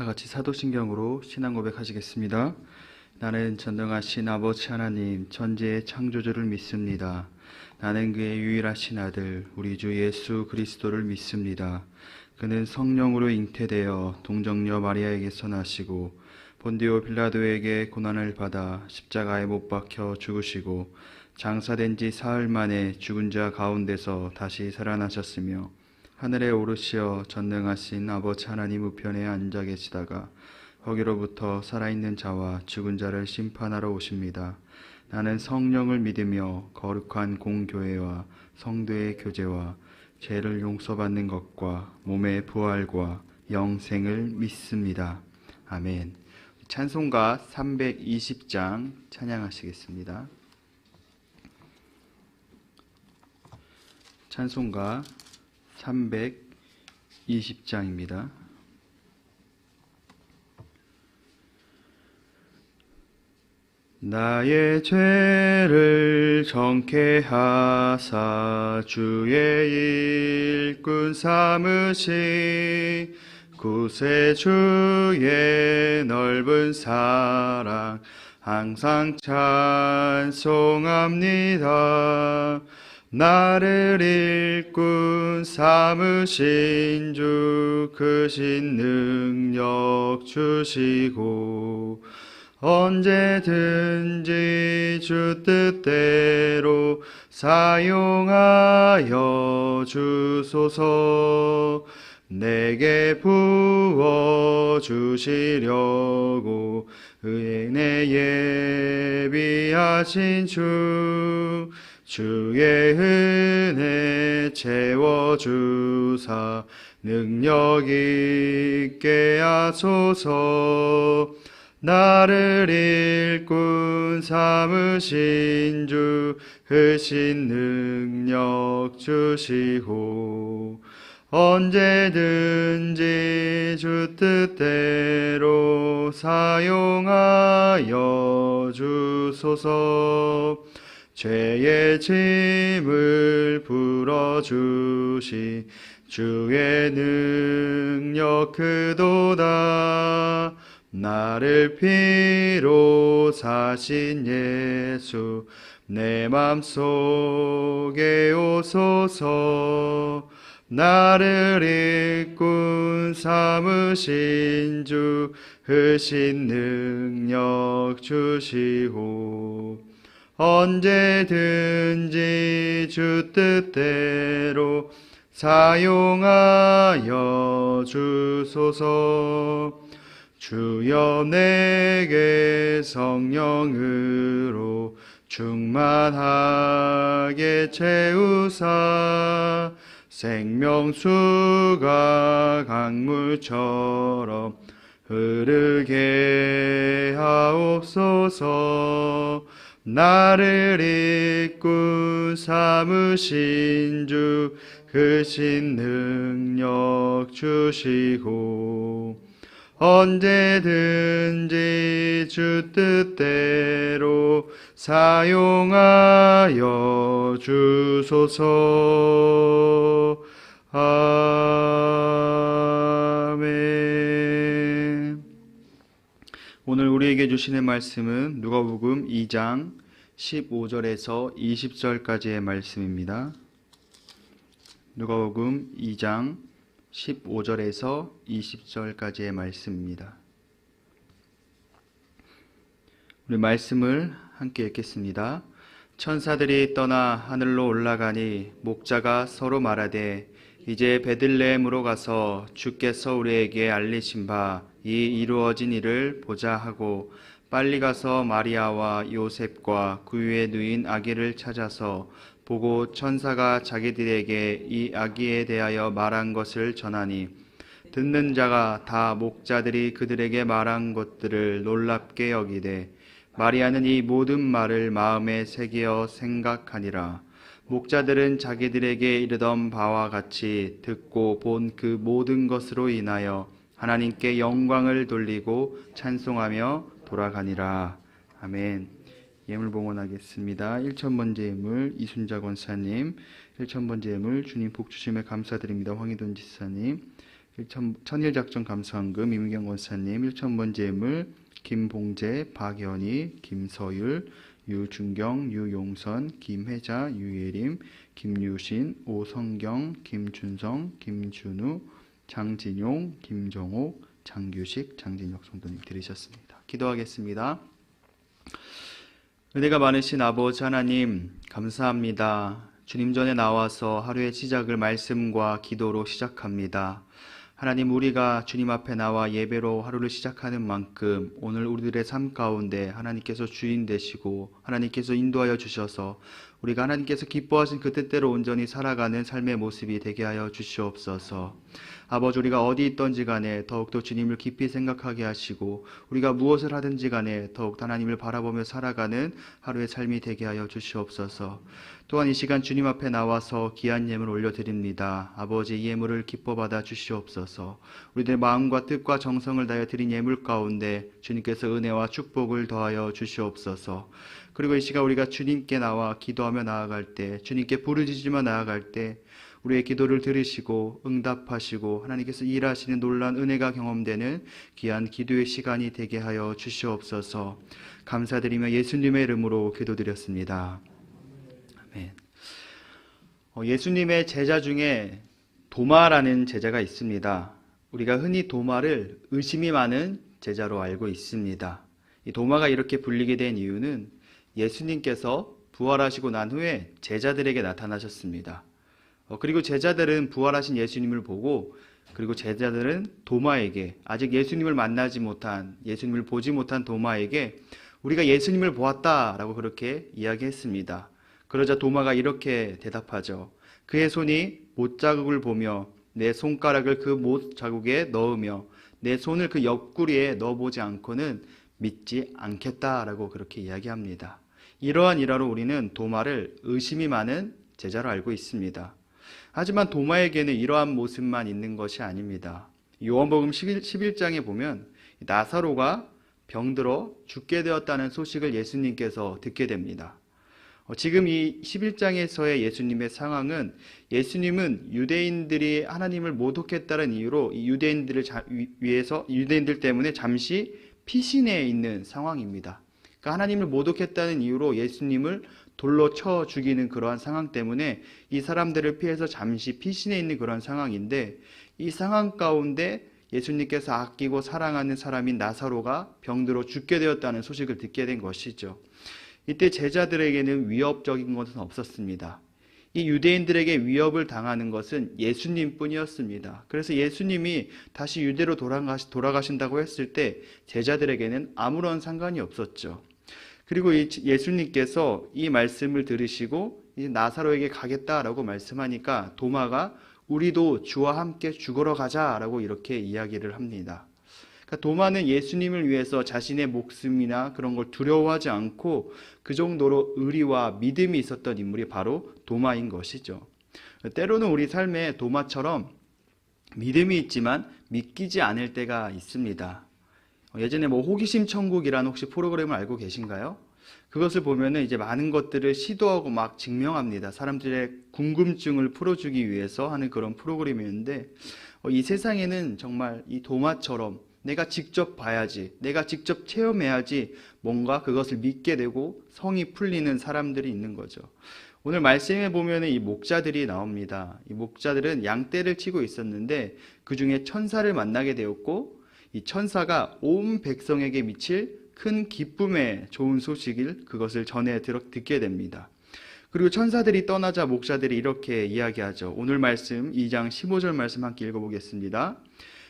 다 같이 사도신경으로 신앙 고백하시겠습니다. 나는 전능하신 아버지 하나님 천지의 창조주를 믿습니다. 나는 그의 유일하신 아들 우리 주 예수 그리스도를 믿습니다. 그는 성령으로 잉태되어 동정녀 마리아에게서 나시고 본디오 빌라도에게 고난을 받아 십자가에 못 박혀 죽으시고 장사된 지 사흘 만에 죽은 자 가운데서 다시 살아나셨으며 하늘에 오르시어 전능하신 아버지 하나님 우편에 앉아 계시다가 거기로부터 살아있는 자와 죽은 자를 심판하러 오십니다. 나는 성령을 믿으며 거룩한 공교회와 성도의 교제와 죄를 용서받는 것과 몸의 부활과 영생을 믿습니다. 아멘. 찬송가 320장 찬양하시겠습니다. 찬송가 320장입니다. 나의 죄를 정케 하사 주의 일꾼 삼으시 구세주의 넓은 사랑 항상 찬송합니다. 나를 일꾼 삼으신 주 크신 능력 주시고 언제든지 주 뜻대로 사용하여 주소서. 내게 부어주시려고 은혜 예비하신 주의 은혜 채워주사 능력 있게 하소서. 나를 일꾼 삼으신 주 크신 능력 주시고 언제든지 주 뜻대로 사용하여 주소서. 죄의 짐을 풀어주시 주의 능력 크도다. 나를 피로 사신 예수 내 맘속에 오소서. 나를 일꾼 삼으신 주 크신 능력 주시고 언제든지 주 뜻대로 사용하여 주소서. 주여 내게 성령으로 충만하게 채우사 생명수가 강물처럼 흐르게 하옵소서. 나를 일꾼 삼으신 주 크신 능력 주시고 언제든지 주 뜻대로 사용하여 주소서. 아멘. 오늘 우리에게 주시는 말씀은 누가복음 2장 15절에서 20절까지의 말씀입니다. 누가복음 2장 15절에서 20절까지의 말씀입니다. 우리 말씀을 함께 읽겠습니다. 천사들이 떠나 하늘로 올라가니 목자가 서로 말하되 이제 베들레헴으로 가서 주께서 우리에게 알리신 바 이 이루어진 일을 보자 하고 빨리 가서 마리아와 요셉과 구유에 누인 아기를 찾아서 보고 천사가 자기들에게 이 아기에 대하여 말한 것을 전하니 듣는 자가 다 목자들이 그들에게 말한 것들을 놀랍게 여기되 마리아는 이 모든 말을 마음에 새기어 생각하니라. 목자들은 자기들에게 이르던 바와 같이 듣고 본 그 모든 것으로 인하여 하나님께 영광을 돌리고 찬송하며 돌아가니라. 아멘. 예물 봉헌하겠습니다. 1,000번째 예물 이순자 권사님, 1,000번째 예물 주님 복 주심에 감사드립니다. 황희돈 지사님, 천일작전 감사헌금 이민경 권사님, 1,000번 제물 김봉재, 박연희, 김서율, 유준경, 유용선, 김혜자, 유예림, 김유신, 오성경, 김준성, 김준우, 장진용, 김정옥, 장규식, 장진혁 성도님 드리셨습니다. 기도하겠습니다. 은혜가 많으신 아버지 하나님 감사합니다. 주님 전에 나와서 하루의 시작을 말씀과 기도로 시작합니다. 하나님, 우리가 주님 앞에 나와 예배로 하루를 시작하는 만큼 오늘 우리들의 삶 가운데 하나님께서 주인 되시고 하나님께서 인도하여 주셔서 우리가 하나님께서 기뻐하신 그 뜻대로 온전히 살아가는 삶의 모습이 되게 하여 주시옵소서. 아버지, 우리가 어디 있던지 간에 더욱더 주님을 깊이 생각하게 하시고 우리가 무엇을 하든지 간에 더욱 하나님을 바라보며 살아가는 하루의 삶이 되게 하여 주시옵소서. 또한 이 시간 주님 앞에 나와서 귀한 예물 올려드립니다. 아버지, 이 예물을 기뻐 받아 주시옵소서. 우리들의 마음과 뜻과 정성을 다하여 드린 예물 가운데 주님께서 은혜와 축복을 더하여 주시옵소서. 그리고 이 시간 우리가 주님께 나와 기도하며 나아갈 때, 주님께 부르짖으며 나아갈 때 우리의 기도를 들으시고 응답하시고 하나님께서 일하시는 놀라운 은혜가 경험되는 귀한 기도의 시간이 되게 하여 주시옵소서. 감사드리며 예수님의 이름으로 기도드렸습니다. 아멘. 예수님의 제자 중에 도마라는 제자가 있습니다. 우리가 흔히 도마를 의심이 많은 제자로 알고 있습니다. 이 도마가 이렇게 불리게 된 이유는 예수님께서 부활하시고 난 후에 제자들에게 나타나셨습니다. 그리고 제자들은 부활하신 예수님을 보고, 그리고 제자들은 도마에게, 아직 예수님을 만나지 못한, 예수님을 보지 못한 도마에게 우리가 예수님을 보았다라고 그렇게 이야기했습니다. 그러자 도마가 이렇게 대답하죠. 그의 손이 못자국을 보며 내 손가락을 그 못자국에 넣으며 내 손을 그 옆구리에 넣어보지 않고는 믿지 않겠다라고 그렇게 이야기합니다. 이러한 일화로 우리는 도마를 의심이 많은 제자로 알고 있습니다. 하지만 도마에게는 이러한 모습만 있는 것이 아닙니다. 요한복음 11장에 보면 나사로가 병들어 죽게 되었다는 소식을 예수님께서 듣게 됩니다. 지금 이 11장에서의 예수님의 상황은, 예수님은 유대인들이 하나님을 모독했다는 이유로 이 유대인들 때문에 잠시 피신해 있는 상황입니다. 그러니까 하나님을 모독했다는 이유로 예수님을 돌로 쳐 죽이는 그러한 상황 때문에 이 사람들을 피해서 잠시 피신해 있는 그런 상황인데, 이 상황 가운데 예수님께서 아끼고 사랑하는 사람인 나사로가 병들어 죽게 되었다는 소식을 듣게 된 것이죠. 이때 제자들에게는 위협적인 것은 없었습니다. 이 유대인들에게 위협을 당하는 것은 예수님뿐이었습니다. 그래서 예수님이 다시 유대로 돌아가신다고 했을 때 제자들에게는 아무런 상관이 없었죠. 그리고 예수님께서 이 말씀을 들으시고 이제 나사로에게 가겠다라고 말씀하니까 도마가 우리도 주와 함께 죽으러 가자라고 이렇게 이야기를 합니다. 그러니까 도마는 예수님을 위해서 자신의 목숨이나 그런 걸 두려워하지 않고 그 정도로 의리와 믿음이 있었던 인물이 바로 도마인 것이죠. 때로는 우리 삶에 도마처럼 믿음이 있지만 믿기지 않을 때가 있습니다. 예전에 호기심 천국이라는 혹시 프로그램을 알고 계신가요? 그것을 보면은 이제 많은 것들을 시도하고 막 증명합니다. 사람들의 궁금증을 풀어주기 위해서 하는 그런 프로그램이었는데, 이 세상에는 정말 이 도마처럼 내가 직접 봐야지, 내가 직접 체험해야지 뭔가 그것을 믿게 되고 성이 풀리는 사람들이 있는 거죠. 오늘 말씀에 보면 이 목자들이 나옵니다. 이 목자들은 양떼를 치고 있었는데 그 중에 천사를 만나게 되었고, 이 천사가 온 백성에게 미칠 큰 기쁨의 좋은 소식을 그것을 전해 듣게 됩니다. 그리고 천사들이 떠나자 목자들이 이렇게 이야기하죠. 오늘 말씀 2장 15절 말씀 함께 읽어보겠습니다.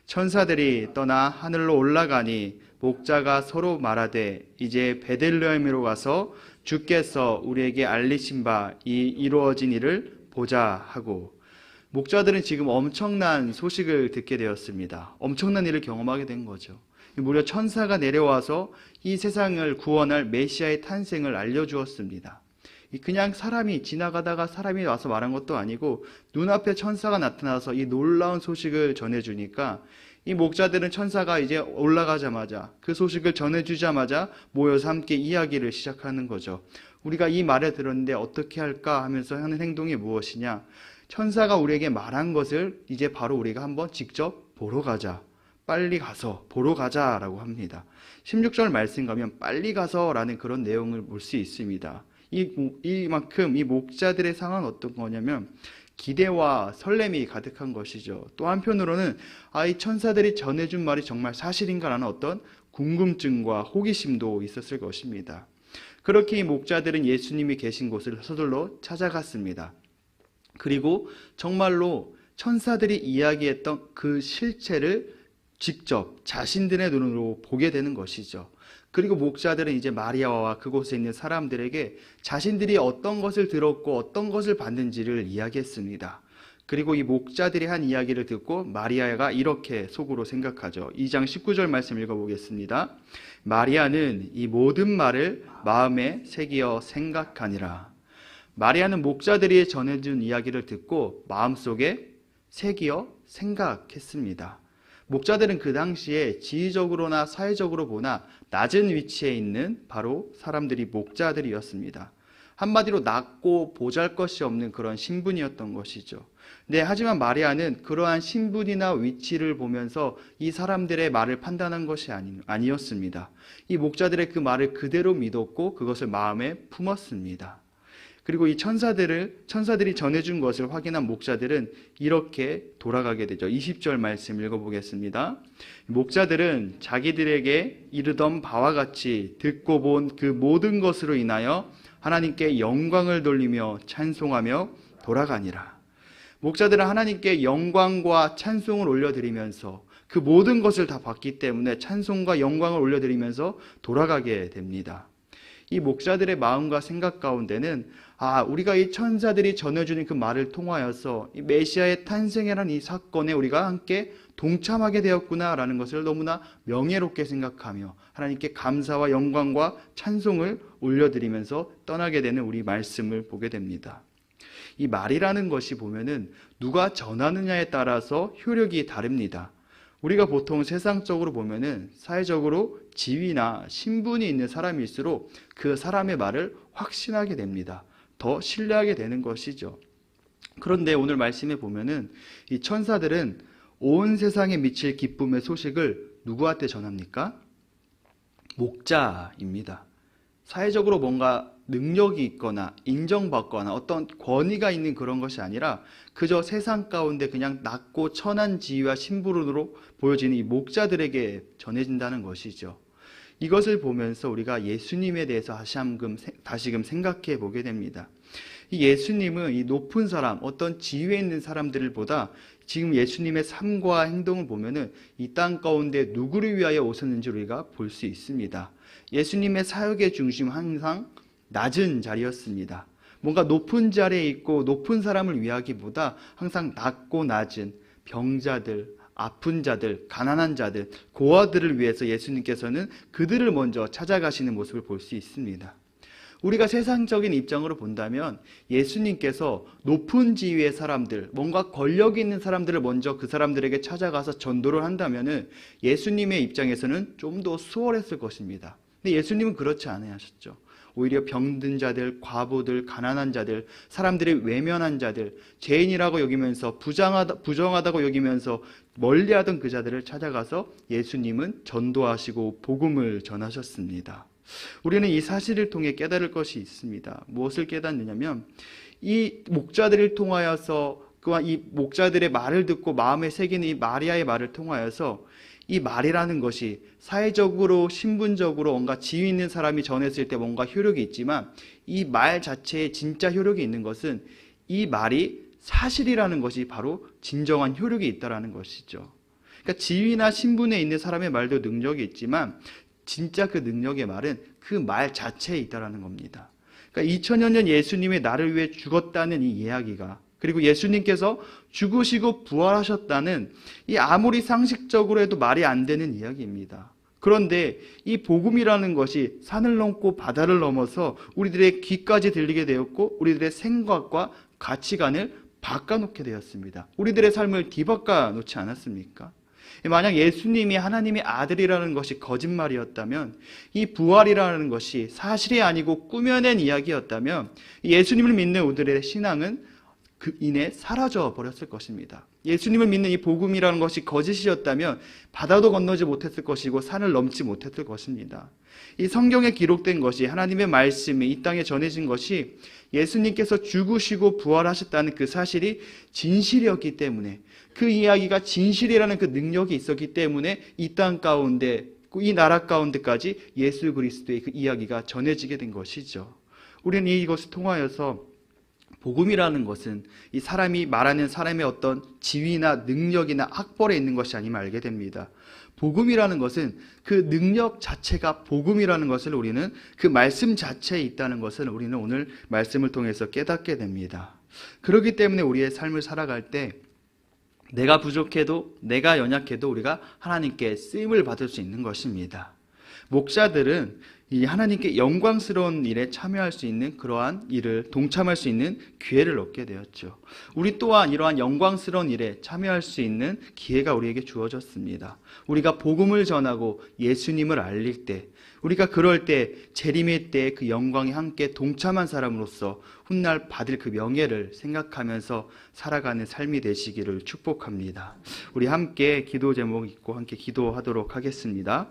천사들이 떠나 하늘로 올라가니 목자가 서로 말하되 이제 베들레헴으로 가서 주께서 우리에게 알리신 바 이 이루어진 일을 보자 하고, 목자들은 지금 엄청난 소식을 듣게 되었습니다. 엄청난 일을 경험하게 된 거죠. 무려 천사가 내려와서 이 세상을 구원할 메시아의 탄생을 알려주었습니다. 그냥 사람이 지나가다가 사람이 와서 말한 것도 아니고 눈앞에 천사가 나타나서 이 놀라운 소식을 전해주니까 이 목자들은 천사가 이제 올라가자마자, 그 소식을 전해주자마자 모여서 함께 이야기를 시작하는 거죠. 우리가 이 말을 들었는데 어떻게 할까 하면서 하는 행동이 무엇이냐? 천사가 우리에게 말한 것을 이제 바로 우리가 한번 직접 보러 가자, 빨리 가서 보러 가자라고 합니다. 16절 말씀 가면 빨리 가서라는 그런 내용을 볼 수 있습니다. 이만큼 이 목자들의 상황은 어떤 거냐면 기대와 설렘이 가득한 것이죠. 또 한편으로는 이 천사들이 전해준 말이 정말 사실인가라는 어떤 궁금증과 호기심도 있었을 것입니다. 그렇게 이 목자들은 예수님이 계신 곳을 서둘러 찾아갔습니다. 그리고 정말로 천사들이 이야기했던 그 실체를 직접 자신들의 눈으로 보게 되는 것이죠. 그리고 목자들은 이제 마리아와 그곳에 있는 사람들에게 자신들이 어떤 것을 들었고 어떤 것을 봤는지를 이야기했습니다. 그리고 이 목자들이 한 이야기를 듣고 마리아가 이렇게 속으로 생각하죠. 2장 19절 말씀 읽어보겠습니다. 마리아는 이 모든 말을 마음에 새기어 생각하니라. 마리아는 목자들이 전해준 이야기를 듣고 마음속에 새기어 생각했습니다. 목자들은 그 당시에 지위적으로나 사회적으로 보나 낮은 위치에 있는 바로 사람들이 목자들이었습니다. 한마디로 낮고 보잘것이 없는 그런 신분이었던 것이죠. 네, 하지만 마리아는 그러한 신분이나 위치를 보면서 이 사람들의 말을 판단한 것이 아니었습니다. 이 목자들의 그 말을 그대로 믿었고 그것을 마음에 품었습니다. 그리고 이 천사들이 전해준 것을 확인한 목자들은 이렇게 돌아가게 되죠. 20절 말씀 읽어보겠습니다. 목자들은 자기들에게 이르던 바와 같이 듣고 본 그 모든 것으로 인하여 하나님께 영광을 돌리며 찬송하며 돌아가니라. 목자들은 하나님께 영광과 찬송을 올려드리면서 그 모든 것을 다 봤기 때문에 찬송과 영광을 올려드리면서 돌아가게 됩니다. 이 목자들의 마음과 생각 가운데는 우리가 이 천사들이 전해주는 그 말을 통하여서 이 메시아의 탄생이라는 이 사건에 우리가 함께 동참하게 되었구나라는 것을 너무나 명예롭게 생각하며 하나님께 감사와 영광과 찬송을 올려드리면서 떠나게 되는 우리 말씀을 보게 됩니다. 이 말이라는 것이 보면은 누가 전하느냐에 따라서 효력이 다릅니다. 우리가 보통 세상적으로 보면은 사회적으로 지위나 신분이 있는 사람일수록 그 사람의 말을 확신하게 됩니다. 더 신뢰하게 되는 것이죠. 그런데 오늘 말씀에 보면은 이 천사들은 온 세상에 미칠 기쁨의 소식을 누구한테 전합니까? 목자입니다. 사회적으로 뭔가 능력이 있거나 인정받거나 어떤 권위가 있는 그런 것이 아니라 그저 세상 가운데 그냥 낮고 천한 지위와 신분으로 보여지는 이 목자들에게 전해진다는 것이죠. 이것을 보면서 우리가 예수님에 대해서 다시금 생각해 보게 됩니다. 이 예수님은 이 높은 사람, 어떤 지위에 있는 사람들보다 지금 예수님의 삶과 행동을 보면은 이 땅 가운데 누구를 위하여 오셨는지 우리가 볼 수 있습니다. 예수님의 사역의 중심 항상 낮은 자리였습니다. 뭔가 높은 자리에 있고 높은 사람을 위하기보다 항상 낮고 낮은 병자들, 아픈 자들, 가난한 자들, 고아들을 위해서 예수님께서는 그들을 먼저 찾아가시는 모습을 볼 수 있습니다. 우리가 세상적인 입장으로 본다면 예수님께서 높은 지위의 사람들, 뭔가 권력이 있는 사람들을 먼저 그 사람들에게 찾아가서 전도를 한다면 예수님의 입장에서는 좀 더 수월했을 것입니다. 근데 예수님은 그렇지 않으셨죠. 오히려 병든 자들, 과부들, 가난한 자들, 사람들이 외면한 자들, 죄인이라고 여기면서 부정하다고 여기면서 멀리하던 그 자들을 찾아가서 예수님은 전도하시고 복음을 전하셨습니다. 우리는 이 사실을 통해 깨달을 것이 있습니다. 무엇을 깨닫느냐면 이 목자들을 통하여서 그와 이 목자들의 말을 듣고 마음에 새기는 이 마리아의 말을 통하여서 이 말이라는 것이 사회적으로 신분적으로 뭔가 지위 있는 사람이 전했을 때 뭔가 효력이 있지만 이 말 자체에 진짜 효력이 있는 것은 이 말이 사실이라는 것이 바로 진정한 효력이 있다는 것이죠. 그러니까 지위나 신분에 있는 사람의 말도 능력이 있지만 진짜 그 능력의 말은 그 말 자체에 있다는 겁니다. 그러니까 2000여 년 예수님이 나를 위해 죽었다는 이 이야기가, 그리고 예수님께서 죽으시고 부활하셨다는 이 아무리 상식적으로 해도 말이 안 되는 이야기입니다. 그런데 이 복음이라는 것이 산을 넘고 바다를 넘어서 우리들의 귀까지 들리게 되었고 우리들의 생각과 가치관을 바꿔놓게 되었습니다. 우리들의 삶을 뒤바꿔 놓지 않았습니까? 만약 예수님이 하나님의 아들이라는 것이 거짓말이었다면, 이 부활이라는 것이 사실이 아니고 꾸며낸 이야기였다면 예수님을 믿는 우리들의 신앙은 그 인해 사라져 버렸을 것입니다. 예수님을 믿는 이 복음이라는 것이 거짓이었다면 바다도 건너지 못했을 것이고 산을 넘지 못했을 것입니다. 이 성경에 기록된 것이, 하나님의 말씀이 이 땅에 전해진 것이 예수님께서 죽으시고 부활하셨다는 그 사실이 진실이었기 때문에, 그 이야기가 진실이라는 그 능력이 있었기 때문에 이 땅 가운데, 이 나라 가운데까지 예수 그리스도의 그 이야기가 전해지게 된 것이죠. 우리는 이것을 통하여서 복음이라는 것은 이 사람이 말하는 사람의 어떤 지위나 능력이나 학벌에 있는 것이 아님을 알게 됩니다. 복음이라는 것은 그 능력 자체가 복음이라는 것을 우리는, 그 말씀 자체에 있다는 것을 우리는 오늘 말씀을 통해서 깨닫게 됩니다. 그렇기 때문에 우리의 삶을 살아갈 때 내가 부족해도, 내가 연약해도 우리가 하나님께 쓰임을 받을 수 있는 것입니다. 목자들은 이 하나님께 영광스러운 일에 참여할 수 있는 그러한 일을 동참할 수 있는 기회를 얻게 되었죠. 우리 또한 이러한 영광스러운 일에 참여할 수 있는 기회가 우리에게 주어졌습니다. 우리가 복음을 전하고 예수님을 알릴 때, 우리가 그럴 때 재림의 때 그 영광에 함께 동참한 사람으로서 훗날 받을 그 명예를 생각하면서 살아가는 삶이 되시기를 축복합니다. 우리 함께 기도 제목 읽고 함께 기도하도록 하겠습니다.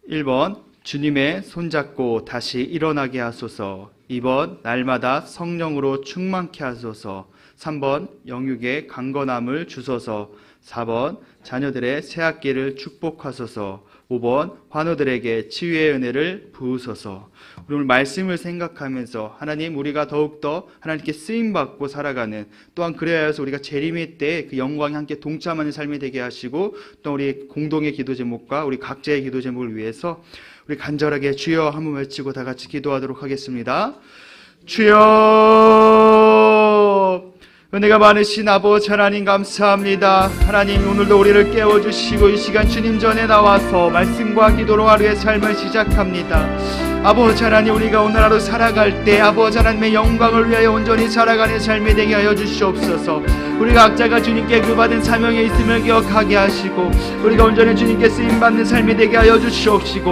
1번, 주님의 손잡고 다시 일어나게 하소서. 2번, 날마다 성령으로 충만케 하소서. 3번, 영육의 강건함을 주소서. 4번, 자녀들의 새학기를 축복하소서. 5번, 환우들에게 치유의 은혜를 부으소서. 우리 오늘 말씀을 생각하면서 하나님, 우리가 더욱더 하나님께 쓰임받고 살아가는, 또한 그래야 해서 우리가 재림의 때 그 영광에 함께 동참하는 삶이 되게 하시고, 또 우리 공동의 기도 제목과 우리 각자의 기도 제목을 위해서 우리 간절하게 주여 한번 외치고 다 같이 기도하도록 하겠습니다. 주여, 은혜가 많으신 아버지 하나님 감사합니다. 하나님, 오늘도 우리를 깨워주시고 이 시간 주님 전에 나와서 말씀과 기도로 하루의 삶을 시작합니다. 아버지 하나님, 우리가 오늘 하루 살아갈 때 아버지 하나님의 영광을 위하여 온전히 살아가는 삶이 되게 하여 주시옵소서. 우리가 각자가 주님께 그 받은 사명에 있음을 기억하게 하시고 우리가 온전히 주님께 쓰임받는 삶이 되게 하여 주시옵시고,